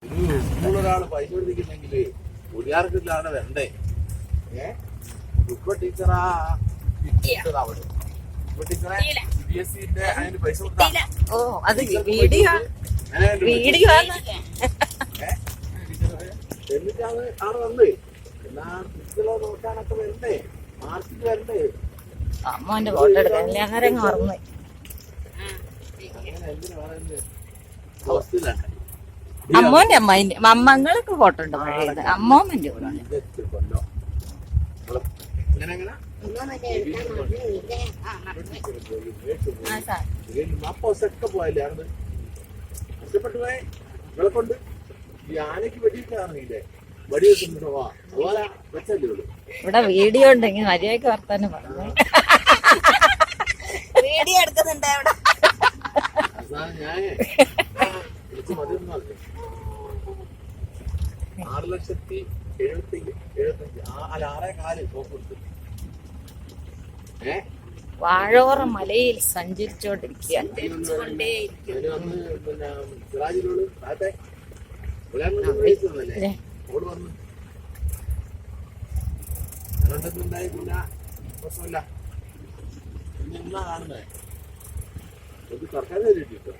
സ്കൂളൊരാള് പൈസ കൊടുത്തിട്ടുണ്ടെങ്കില് പുതിയാർക്കില്ലാതെ വരണ്ടേ? ഇപ്പൊ ടീച്ചറാ അവിടെ ടീച്ചറെ CBSE അതിന് പൈസ കൊടുത്താ എന്നിട്ടാണ് ആണ് വന്നത്. എന്നാ കുട്ടികളെ നോക്കാനൊക്കെ വരണ്ടേ? മാർച്ചിൽ വരണ്ടേ? അമ്മോന്റെ ഫോട്ടോ എടുക്കാൻ അങ്ങനെ മറന്നു. അങ്ങനെ എന്തിനാ പറയുന്നത്? ഹോസ്റ്റലാണ് അമ്മോന്റെ അമ്മേന്റെ അമ്മങ്ങളൊക്കെ ഫോട്ടോ ഉണ്ട്. പഴയത് അമ്മോമ്മന്റെ കൂടെ അപ്പൊക്കെ പോയല്ലേ അന്ന് കഷ്ടപ്പെട്ടു പോയെ. നിങ്ങളെ കൊണ്ട് ഈ ആനയ്ക്ക് വെടിയിട്ടാണെങ്കിലേ വടി വെക്കുന്നുണ്ടോ? അതുപോലെ വെച്ചല്ലേ ഉള്ളൂ. ഇവിടെ വീഡിയോ ഉണ്ടെങ്കിൽ മര്യാദക്ക് വർത്താനം പറഞ്ഞു. വീഡിയോ എടുക്കുന്നുണ്ട് അവിടെ. ഞാനേ മതിയൊന്നും അല്ലേ 6,75,000 അല്ല 6,400 തോക്ക് കൊടുത്തു. വാഴോറ മലയിൽ സഞ്ചരിച്ചോണ്ടിരിക്കുക. പിന്നെ സിറാജിനോട് താത്തെ വന്നല്ലേ ഓട് വന്ന് അതുകൊണ്ടൊന്നുണ്ടായിട്ടില്ല. പ്രശ്നമില്ല. പിന്നെ എന്നാ കാണുന്നേ? ഒരു സർക്കാർ കിട്ടിട്ടോ.